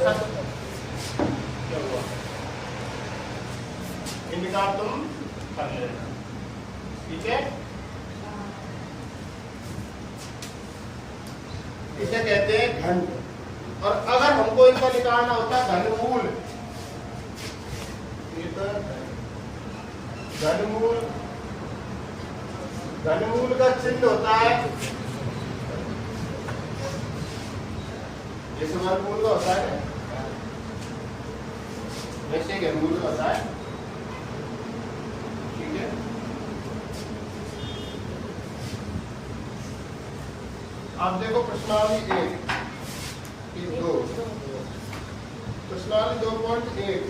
साथ क्या हुआ, इनका तुम कर लेना, ठीक है। इसे कहते हैं घन। और अगर हमको इनका निकालना होता है घनमूल, ये तो घनमूल, घनमूल का चिन्ह होता है, जैसे वर्गमूल का होता है वैसे घनमूल का होता है, ठीक है। अब देखो प्रश्नावली 1 2, प्रश्नावली 2.1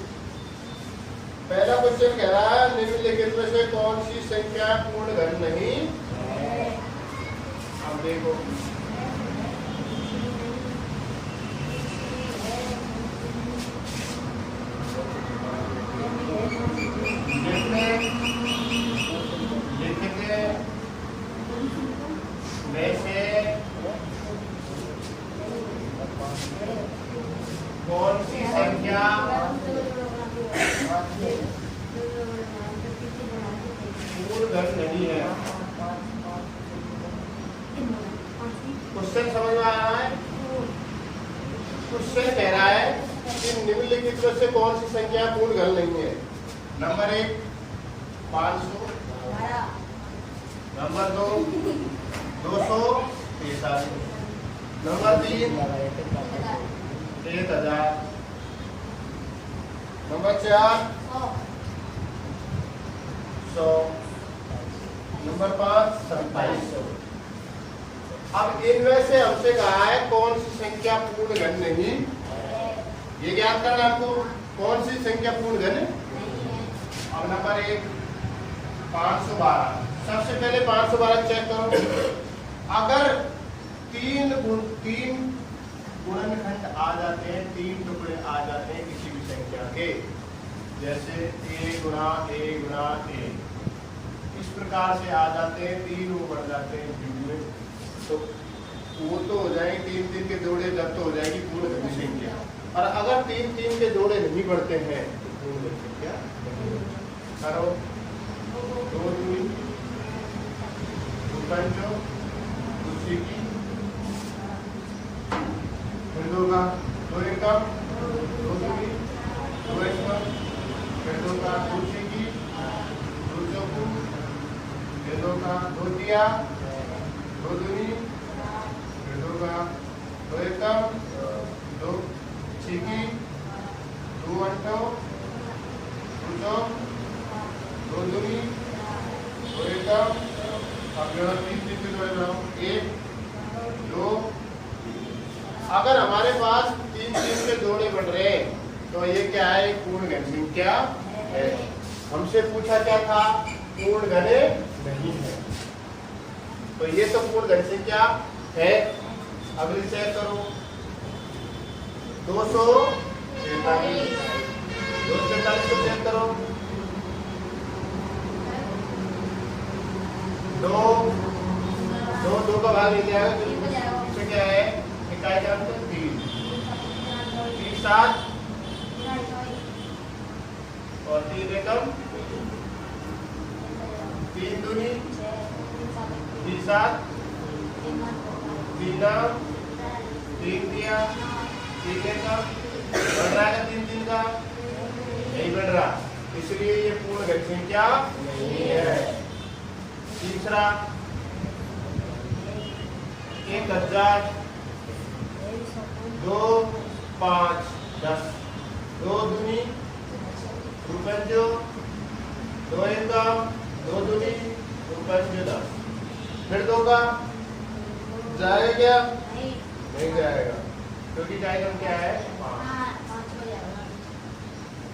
पहला क्वेश्चन कह रहा है निम्नलिखित में से कौन सी संख्या पूर्ण घन नहीं है। अब देखो लिखेंगे वैसे कौन सी संख्या पूर्ण घन नहीं है। क्वेश्चन समझ में आ रहा है। क्वेश्चन कह रहा है कि निम्नलिखित में से कौन सी संख्या पूर्ण घन नहीं है। Number 1 500, number 2 243, number 3 1000, number 4 100, number 5 2700। अब इनमें से हमसे कहा है कौन सी संख्या पूर्ण घन नहीं, ये ज्ञात करना आपको कौन सी संख्या पूर्ण घन है। अब नंबर 1 512, सबसे पहले 512 चेक करो। अगर तीन गुणनखंड आ जाते हैं, 3 टुकड़े आ जाते हैं किसी भी संख्या के, जैसे a गुणा a गुणा a, इस प्रकार से आ जाते हैं, 3 वो बढ़ जाते हैं बीच में, तो वो तो हो जाएगी 3 के जोड़े, जब तो हो जाएगी पूर्ण घन संख्या। और अगर 3 के जोड़े नहीं बढ़ते हैं तो पूर्ण घन संख्या करो। 2 2 पंचो दूसरी की फिर का 2 एकम 2 दूनी 2 एकम फिर का दूसरी की 2 चौकू फिर का 2 दिया 2 दूनी फिर का 2 एकम 2 छिकी 2 अंटो 2 2 दूनी 2 एकम। अब 1 2, अगर हमारे पास 3 के जोड़े बढ़ रहे हैं तो ये क्या है, पूर्ण घन संख्या है। हमसे पूछा क्या था, पूर्ण घन नहीं है, तो ये तो पूर्ण घन संख्या है। अगली चेक करो 243, 243 को चेक करो। 2 का भाग लेके आएगा तो इससे क्या है, इकाई का अंतर 3 7 और 3 एकम 3 दूनी 3 7 3 9 3 दिया 3 एकम, बढ़ रहा है 3 का नहीं बढ़ रहा, इसलिए ये पूर्ण घन संख्या नहीं है। तीसरा 1000 2 5 10, 2 दूनी 2 पंचो 2 एकम 2 दूनी 2 पंचो 10, फिर 2 का जाएगा क्या, नहीं जाएगा, क्योंकि डायग्राम क्या है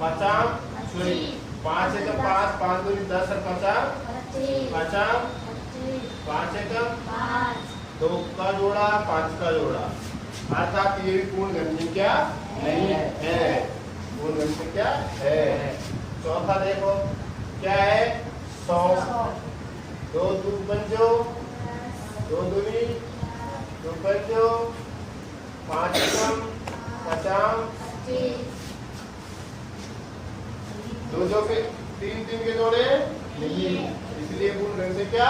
50 5 एकम 5 5 दूनी 10 और 50 50 5 एकम 2 का जोड़ा 5 का जोड़ा, अर्थात ये भी पूर्ण घन संख्या नहीं है, पूर्ण घन संख्या है। चौथा देखो क्या है 100, 2 2 पंचो 2 दूनी 2 पंचो 5 एकम 50 दो दो के तीन तीन के जोड़े नहीं, इसलिए पूर्ण घनसंख्या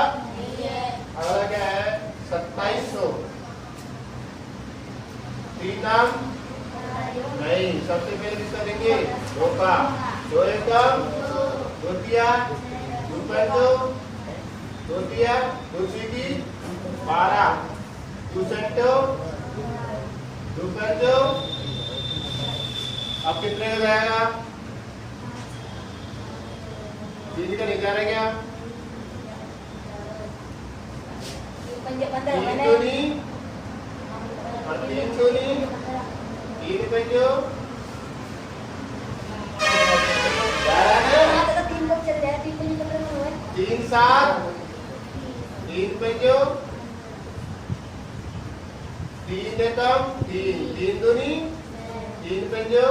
अगला क्या है 2700। तीन नाम नहीं, सबसे पहले किसका देंगे? दो का। दो एकम दो तिया, दो पंचो दो तिया, दो छीकी 12, दो सेंटो दो पंचो। अब कितने का जाएगा? तीन का नहीं जा रहा क्या? तीन दूनी और तीन दूनी तीन पंचो 3 7 3 पंचो 3 एकम 3 3 दूनी 3 पंचो।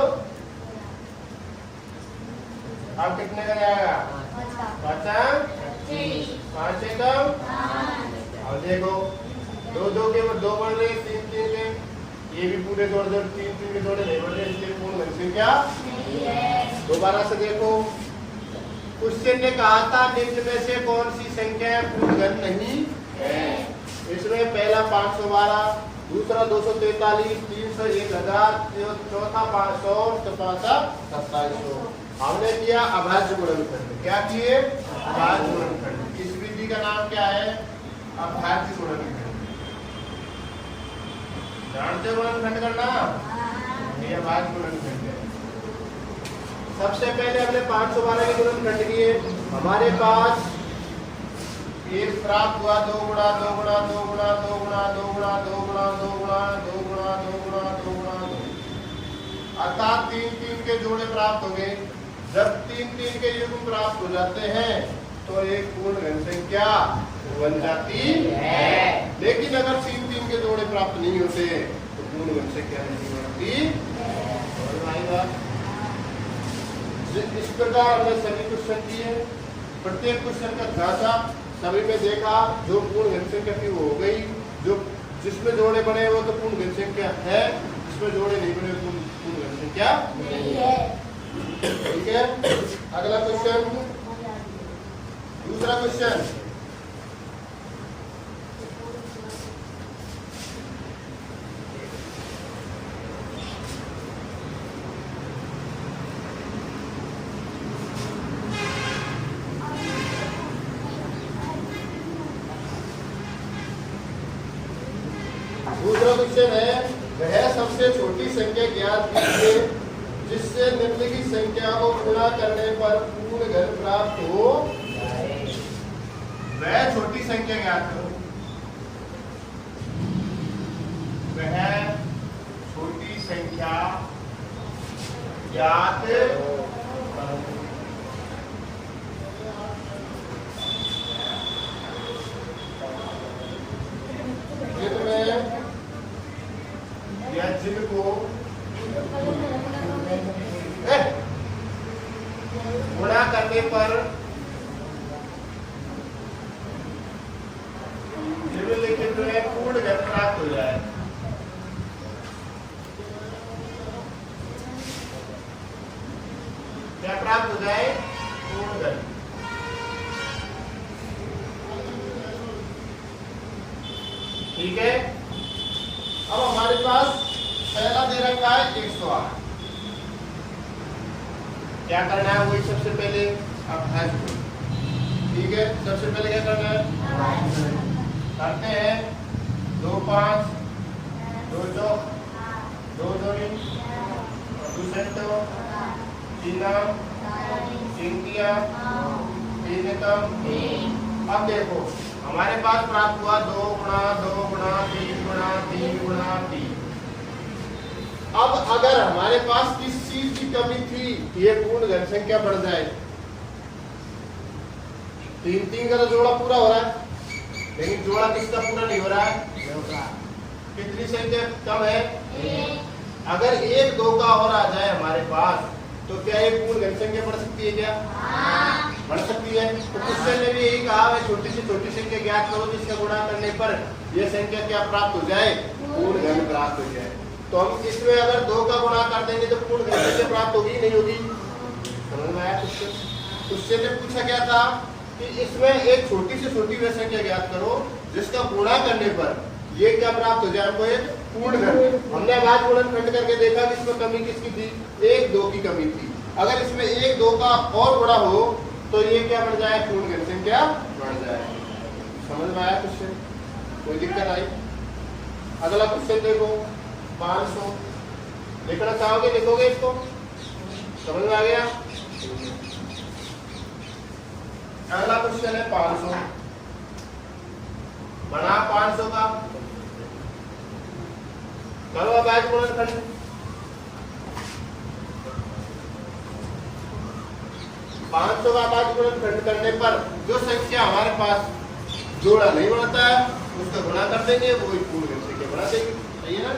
अब कितने का जाएगा? 5 एकम। अब देखो दो दो के दो बढ़ रहे, तीन तीन के, ये भी पूरे जोड़ जोड़ तीन तीन के जोड़े नहीं बढ़ रहे, इसलिए पूर्ण घनसंख्या दोबारा से देखो। क्वेश्चन ने कहा था निम्न में से कौन सी संख्या पूर्ण घन नहीं है? इसमें पहला 512, दूसरा 243, तीसरा 1000, चौथा 500, चौथा 2700। हमने किया अभाज्य गुणनखंड। क्या किए? अभाज्य गुणनखंड। इस विधि का नाम क्या है? अभाज्य गुणनखंड। जानते हो गुणनखंड का नाम? ये अभाज्य गुणनखंड है। सबसे पहले हमने 512 के गुणनखंड किए। हमारे पास एक प्राप्त हुआ 2 गुणा 2 गुणा 2 गुणा 2 गुणा 2 गुणा 2 गुणा 2 गुणा 2 गुणा 2 गुणा 2 गुणा 2, अर्थात 3 3 के जोड़े प्राप्त हो गए। जब 3 3 के युग्म प्राप्त हो जाते हैं तो एक पूर्ण घनसंख्या बन जाती है। लेकिन अगर 3 3 के जोड़े प्राप्त नहीं होते तो पूर्ण घनसंख्या नहीं बनती। इस प्रकार हमने सभी क्वेश्चन किए। प्रत्येक क्वेश्चन का ढांचा सभी में देखा। जो पूर्ण घनसंख्या थी वो हो गई, जो जिसमें जोड़े बने वो तो पूर्ण घनसंख्या है, जिसमें जोड़े नहीं बने पूर्ण घनसंख्या नहीं है। ठीक है, अगला क्वेश्चन, दूसरा क्वेश्चन। दूसरा क्वेश्चन है, वह सबसे छोटी संख्या ज्ञात कीजिए जिससे निम्नलिखित संख्या को गुणा करने पर पूर्ण घन प्राप्त हो। वह छोटी संख्या ज्ञात करो। वह छोटी संख्या ज्ञात या जिनको गुणा करने पर निम्नलिखित में पूर्ण घन प्राप्त हो जाए। क्या प्राप्त हो जाए? पूर्ण घन। ठीक है, अब हमारे पास पहला दे रखा है 108। क्या करना है? वही सबसे पहले अभाज्य। ठीक है, सबसे पहले क्या करना है? करते हैं 2 5 2 चौक 2 दूनी 2 सेंटो 3 नाम 3 तिया 3 एकम 3। अब देखो हमारे पास प्राप्त हुआ 2 गुणा 2 गुणा 3 गुणा 3 गुणा 3। अब अगर हमारे पास किस चीज की कमी थी, ये पूर्ण घन संख्या बढ़ जाए। 3 3 का तो जोड़ा पूरा हो रहा है, लेकिन जोड़ा किसका पूरा नहीं हो रहा है? कितनी संख्या कम है? अगर 1 2 का और आ जाए हमारे पास तो क्या ये पूर्ण घन संख्या बढ़ सकती है? क्या बढ़ सकती है? तो क्वेश्चन ने भी यही कहा है, छोटी से छोटी संख्या ज्ञात करो जिसका गुणा करने पर यह संख्या क्या प्राप्त हो जाए? पूर्ण घन प्राप्त हो जाए। तो हम इसमें अगर 2 का गुणा कर देंगे तो पूर्ण प्राप्त होगी नहीं होगी? समझ में आया क्वेश्चन? क्वेश्चन में पूछा गया था कि इसमें एक छोटी से छोटी वह संख्या ज्ञात करो जिसका गुणा करने पर ये क्या प्राप्त हो जाए हमको? एक पूर्ण घन। हमने आज गुणनखंड करके देखा कि इसमें कमी किसकी थी? 1 2 की कमी थी। अगर इसमें 1 2 का और गुणा हो तो ये क्या बन जाए? पूर्ण घन संख्या बन जाए। समझ में आया क्वेश्चन? कोई दिक्कत आई? अगला क्वेश्चन देखो 500 लिखना चाहोगे लिखोगे इसको? समझ में आ गया? अगला क्वेश्चन है 500 बना 500 का करो अब आज गुणनखंड। 500 का आज गुणनखंड करने पर जो संख्या हमारे पास जोड़ा नहीं बनाता है उसका गुणा कर देंगे, वो एक पूर्ण घन संख्या बना देंगे। सही है ना?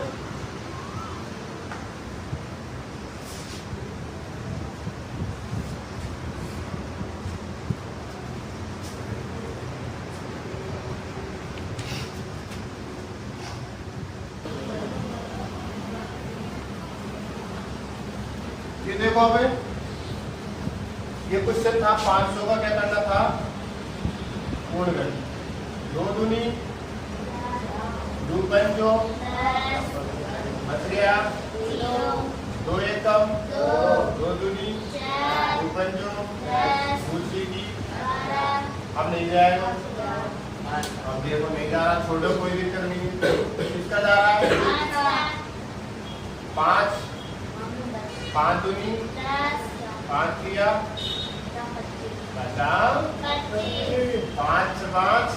ये देखो हमें ये क्वेश्चन था 500 का क्या करना था? पूर्ण घन। 2 दूनी 2 पंचो बच गया 2 एकम 2 दूनी 2 पंचो 2 सीधी। अब नहीं जाएगा, अब देखो नहीं जा रहा, छोड़ो कोई दिक्कत नहीं है। किसका जा रहा है? 5 5 दूनी 5 किया 50 5 5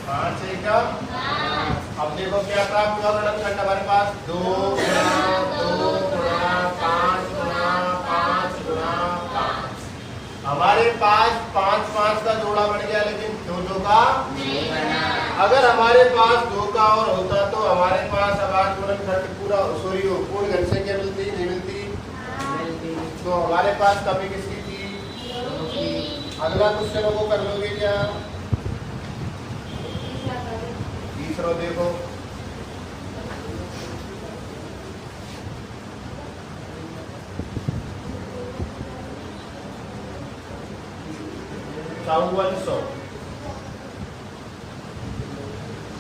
5 एकम। अब देखो क्या प्राप्त हुआ गुणनखंड हमारे पास? 2 गुणा 2 गुणा 5 गुणा 5 गुणा 5। हमारे पास 5 5 का जोड़ा बन गया लेकिन 2 2 का नहीं बना। अगर हमारे पास 2 का और होता तो हमारे पास अब आज गुणनखंड पूरा सॉरी पूर्ण घन संख्या मिलती नहीं मिलती? तो हमारे पास कमी किसकी थी? अगला क्वेश्चन को कर लोगे क्या? तीसरा देखो 5400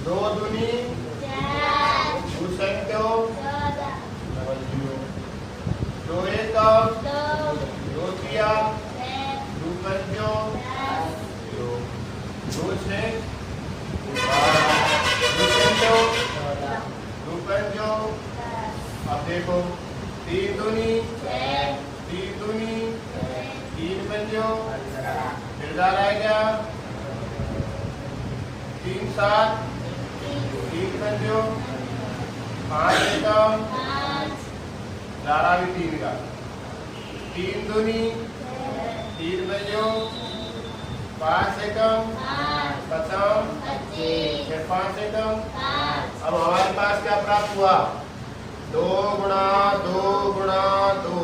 2 दूनी 2 संख्यो 2 एकम 2 किया 2 पंचो 2 छः 2 पंचो। अब देखो 3 दूनी 3 पंचो फिर जा रहेगा 3 7 3 पंचो 5 एकम 11 भी 3 का 3 दूनी 3 पंचो 5 एकम 50 फिर 5 एकम। अब हमारे पास क्या प्राप्त हुआ? 2 गुणा 2 गुणा 2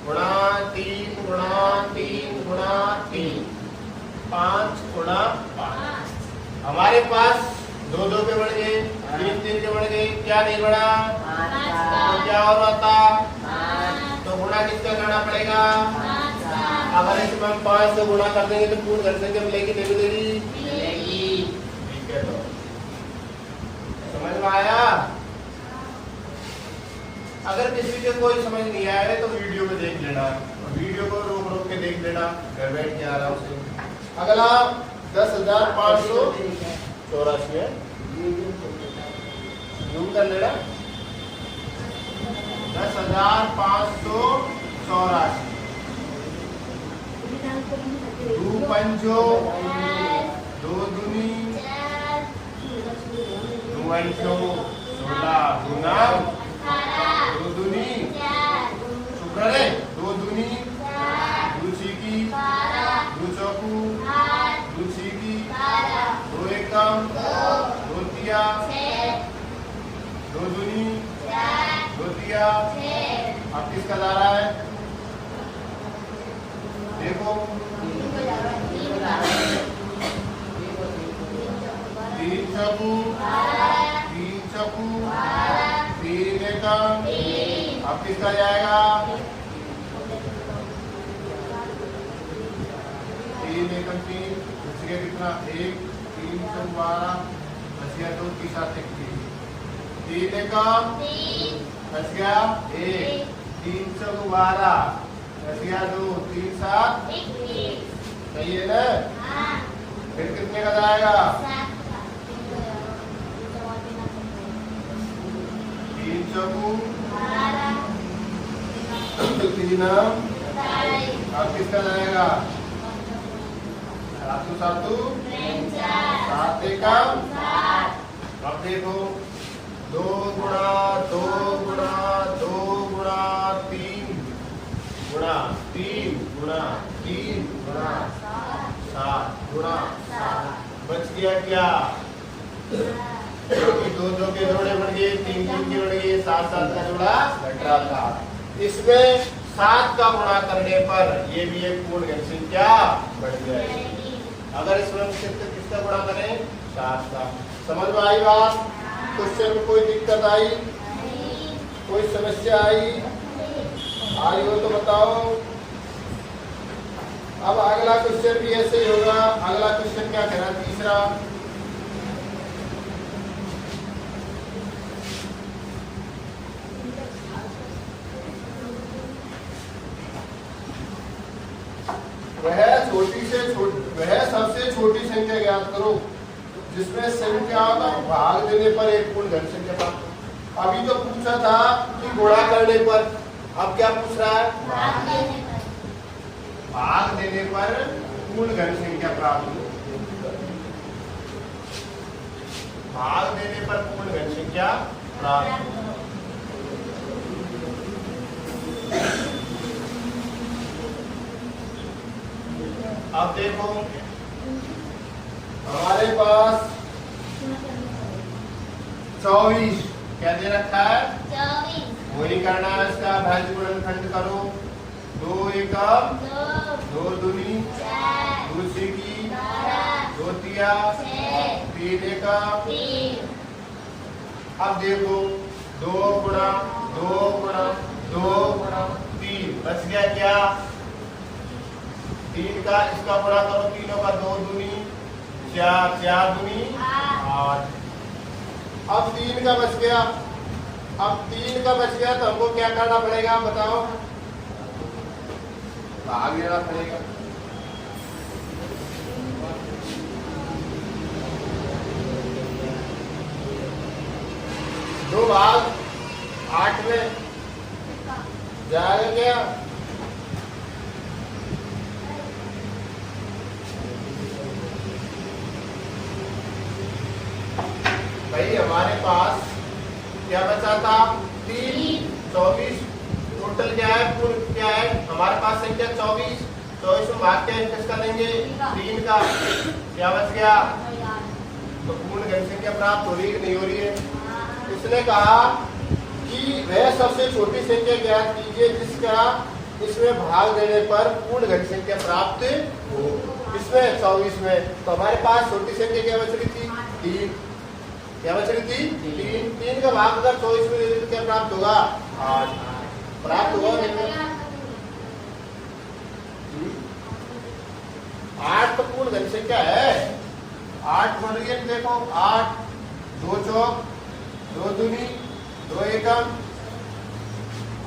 गुणा 3 गुणा 3 गुणा 3 5 गुणा 5। हमारे पास 2 2 के बढ़ गए 3 3 के बढ़ गए, क्या नहीं बढ़ा? तो क्या और आता? तो गुणा किसका करना पड़ेगा? अगर इसमें हम 5 से गुणा कर देंगे तो पूर्ण घन संख्या मिलेगी नहीं मिलेगी? ठीक है, तो समझ में आया? अगर किसी के कोई समझ नहीं आया तो वीडियो में देख लेना, वीडियो को रोक रोक के देख लेना घर बैठ के आराम से। अगला 10,584 है, जूम कर लेना। 10,584 2 पंचो 2 दूनी 2 पंचो 16 गुना 2 दूनी शुक्र है 2 दूनी 2 छीकी 2 चौकू 2 छीकी 2 एकम 2 तिया 2 दूनी 2 तिया। अब किसका जा रहा है? देखो 3 चौकू 3 चौकू 3 एकम अब किसका जाएगा? 3 एकम 3 बच गया कितना? 1 3 से 12 बच गया 2 3 7 21 3 एकम 3 बच गया 1 3 से 12 बच गया 2 3 7 21 सही है ना? हाँ। फिर कितने का जाएगा? 3 चौकू 3 अब किसका जाएगा? 7 7 एकम 7। अब देखो 2 गुणा 2 गुणा 2 गुणा 3 गुणा 3 गुणा 3 गुणा 7 गुणा 7 बच गया क्या? क्योंकि 2 2 के जोड़े बन गए 3 3 के बन गए 7 7 का जोड़ा घट रहा था। इसमें 7 का गुणा करने पर ये भी एक पूर्ण घन संख्या बढ़ जाएगी। अगर इसमें हम किसका गुणा करें? 7 का। समझ में आई बात? क्वेश्चन में कोई दिक्कत आई? कोई समस्या आई हो तो बताओ। अब अगला क्वेश्चन भी ऐसे ही होगा। अगला क्वेश्चन क्या कह रहा है? तीसरा वह सबसे छोटी संख्या ज्ञात करो जिसमें संख्या का भाग देने पर एक पूर्ण घन संख्या प्राप्त हो। अभी तो पूछा था कि गुणा करने पर, अब क्या पूछ रहा है? भाग देने पर पूर्ण घन संख्या प्राप्त हो। भाग देने पर पूर्ण घन संख्या प्राप्त हो। अब देखो हमारे पास 24 क्या दे रखा है? 24 वही करना है। इसका भाज्य गुणनखंड करो। 2 एकम 2 दूनी 2 छेकी 2 तिया 3 एकम 3। अब देखो 2 गुणा 2 गुणा 2 गुणा 3 बच गया क्या? 3 का इसका गुणा करो। तीनों का 2 दूनी 4 4 दूनी 8। अब 3 का बच गया। अब 3 का बच गया तो हमको क्या करना पड़ेगा? बताओ। भाग लेना पड़ेगा। दो भाग 8 में जाएगा क्या? भाई हमारे पास क्या बचा था? 3 24 टोटल क्या है? पूर्ण क्या है? हमारे पास संख्या 24 में भाग के किसका लेंगे? 3 का। क्या बच गया? तो पूर्ण घन संख्या प्राप्त हो रही है कि नहीं हो रही है? उसने कहा कि वह सबसे छोटी संख्या ज्ञात कीजिए जिसका इसमें भाग देने पर पूर्ण घन संख्या प्राप्त हो। इसमें 24 में तो हमारे पास छोटी संख्या क्या बच रही थी? 3। क्या बच रही थी? 3 का भाग अगर 24 में दे तो क्या प्राप्त होगा? 8 प्राप्त होगा। 8 तो पूर्ण घन संख्या है। 8 बन रही है। देखो 8 2 चौक 2 दूनी 2 एकम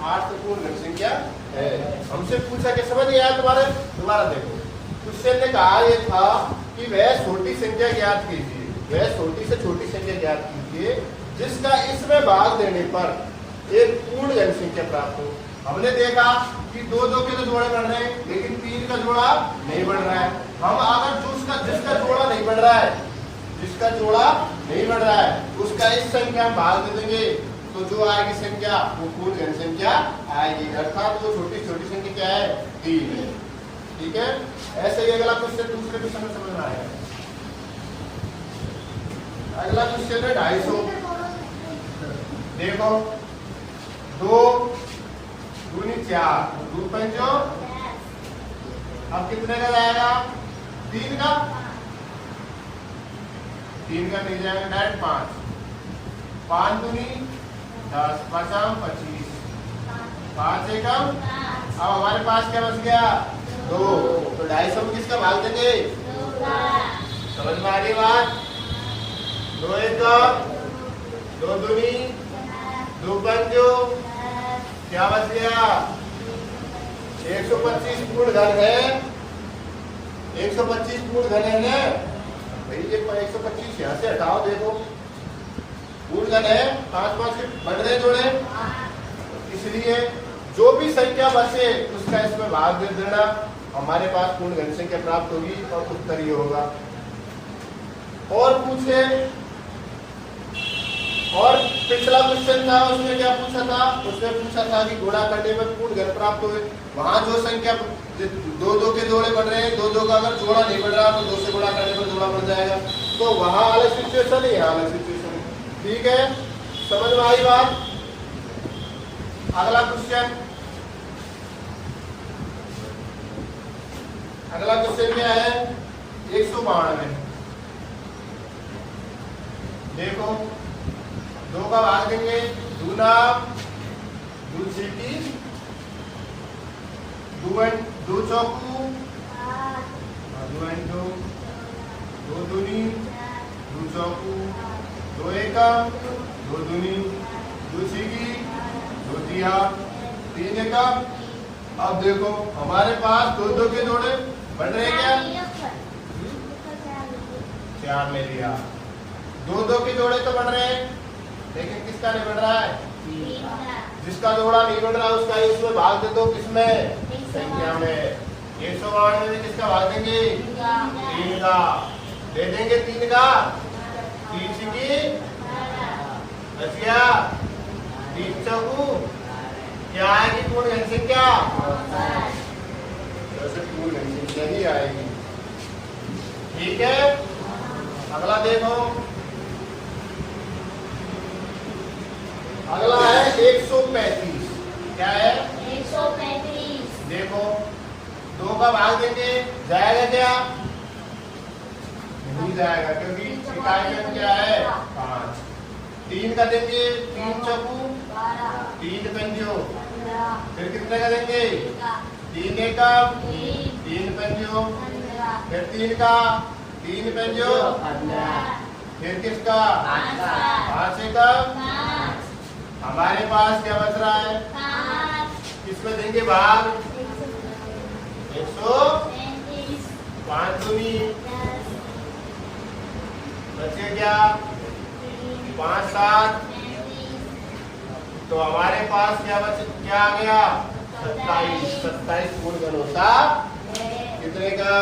8 तो पूर्ण घन संख्या है। हमसे पूछा कि समझ आया तुम्हारे? दोबारा देखो। क्वेश्चन ने कहा ये था कि वह छोटी संख्या ज्ञात कीजिए। वह छोटी से छोटी संख्या ज्ञात कीजिए जिसका इसमें भाग देने पर एक पूर्ण घन संख्या प्राप्त हो। हमने देखा कि 2 2 के तो जोड़े बढ़ रहे हैं लेकिन 3 का जोड़ा नहीं बढ़ रहा है। हम अगर जिसका जोड़ा नहीं बढ़ रहा है, जिसका जोड़ा नहीं बढ़ रहा है उसका इस संख्या में भाग दे देंगे तो जो आएगी संख्या वो पूर्ण घन संख्या आएगी। अर्थात वो छोटी छोटी संख्या क्या है? 3 है। ठीक है। ऐसे ही अगला क्वेश्चन दूसरे क्वेश्चन में समझ में आएगा। अगला क्वेश्चन है 250। देखो 2 दूनी 4 2 पंचो। अब कितने का जाएगा? 3 का। 3 का नहीं जाएगा डायरेक्ट 5 5 दूनी 10 5 25 5 से कम। अब हमारे पास क्या बच गया 2, तो 250 में किसका भाग देंगे? समझ में आ रही बात? 2 एकम 2 दूनी 2 पंजो, क्या बच गया? 125 पूर्ण घन है। 125 पूर्ण घन है ना भाई, ये 125 यहाँ से हटाओ, देखो पूर्ण घन है, 5 के बढ़ रहे जोड़े, इसलिए जो भी संख्या बचे उसका इसमें भाग दे देना, हमारे पास पूर्ण घन संख्या प्राप्त होगी और उत्तर ये होगा। और पूछे, और पिछला क्वेश्चन था उसमें क्या पूछा था? उसमें पूछा था कि गुणा करने में पूर्ण घन प्राप्त हुए। वहां जो संख्या 2 के जोड़े बढ़ रहे हैं, 2 का अगर जोड़ा नहीं बढ़ रहा तो 2 से गुणा करने पर जोड़ा बढ़ जाएगा। तो वहां अलग सिचुएशन है, यहाँ अलग सिचुएशन है। ठीक है, समझ में आई बात? अगला क्वेश्चन, अगला क्वेश्चन क्या है? 192। देखो 2 का भाग देंगे, दूना 2 छीटी 2 चौकू 2 2 दूनी 2 चौकू 2 एकम 2 दूनी 2 छीटी 2 तिया 3 एकम। अब देखो हमारे पास 2 के जोड़े बढ़ रहे क्या? 4 ले लिया। 2 के जोड़े तो बढ़ रहे हैं, लेकिन किसका नहीं बढ़ रहा है? जिसका जोड़ा नहीं बढ़ रहा उसका ही उसमें भाग दे दो, किसमें? संख्या में। 192 में किसका भाग देंगे? 3 का। दे देंगे 3 का, 3 की बच गया 3 चौकू, क्या आएगी? पूर्ण घन संख्या, पूर्ण घन संख्या ही आएगी। ठीक है, अगला देखो, अगला है 135। क्या है? 135। देखो 2 का भाग देंगे, जाएगा क्या? नहीं जाएगा, क्योंकि इकाई में क्या है? 5। 3 का देंगे, 3 चौकू 3 पंजो, फिर कितने का देंगे? 3 एकम 3 पंजो, फिर 3 का 3 पंजो, फिर किसका? 5 एकम। हमारे पास क्या बच रहा है? किसमें देंगे भाग? 135 5 दूनी बचे क्या? 5 7, तो हमारे पास क्या आ गया? 27। 27 पूर्ण घन होता कितने का?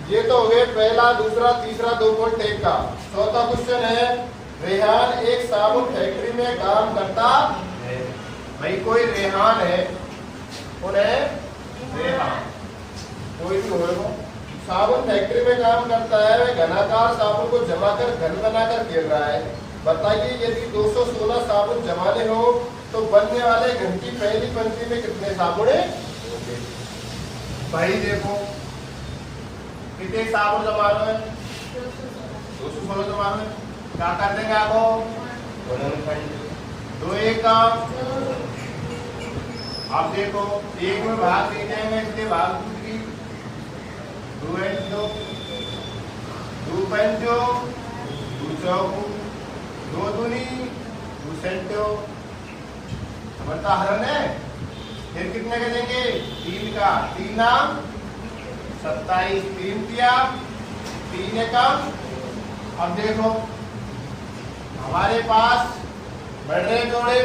ये तो हो गए पहला, दूसरा, तीसरा 2.1 का। चौथा क्वेश्चन है, रेहान एक साबुन फैक्ट्री में काम करता है। भाई कोई रेहान है, उन्हें रेहान कोई भी हो, साबुन फैक्ट्री में काम करता है, वह घनाकार साबुन को जमा कर घन बनाकर खेल रहा है। बताइए यदि 216 साबुन जमाने हो तो बनने वाले घन की पहली पंक्ति में कितने साबुन होंगे? भाई देखो कितने साबुन जमा रहे हैं? 216 जमा रहे हैं। क्या कर देंगे आपको? 2 एकम। आप देखो 1 में भाग दे जाएंगे, इसलिए भाग दूसरी 2 2 पंजो 2 चौकू 2 दूनी 2 सेंटो, बनता हरण है। फिर कितने का देंगे? 3 का, 3 नाम 27 3 किया 3 एकम। अब देखो हमारे पास बढ़ रहे जोड़े,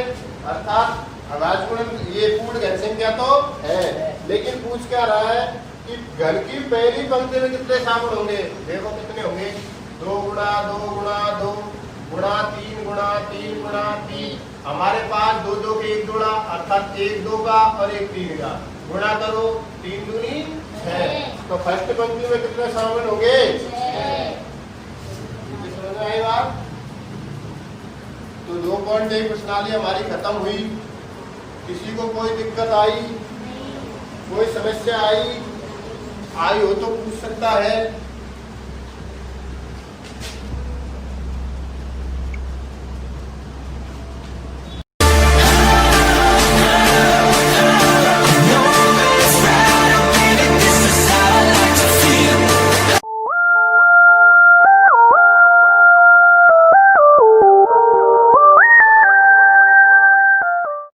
अर्थात अभाज्य गुणन, ये पूर्ण घन संख्या तो है, लेकिन पूछ क्या रहा है कि घन की पहली पंक्ति में कितने साबुन होंगे? देखो कितने होंगे? 2 गुणा 2 गुणा 2 गुणा 3 गुणा 3 गुणा 3। हमारे पास 2 2 के एक जोड़ा, अर्थात 1 2 का और 1 3 का गुणा करो, 3 दूनी 6। तो फर्स्ट पंक्ति में कितने साबुन होंगे? 6। समझ में आई बात? तो 2.1 प्रश्नावली हमारी खत्म हुई। किसी को कोई दिक्कत आई, कोई समस्या आई हो तो पूछ सकता है।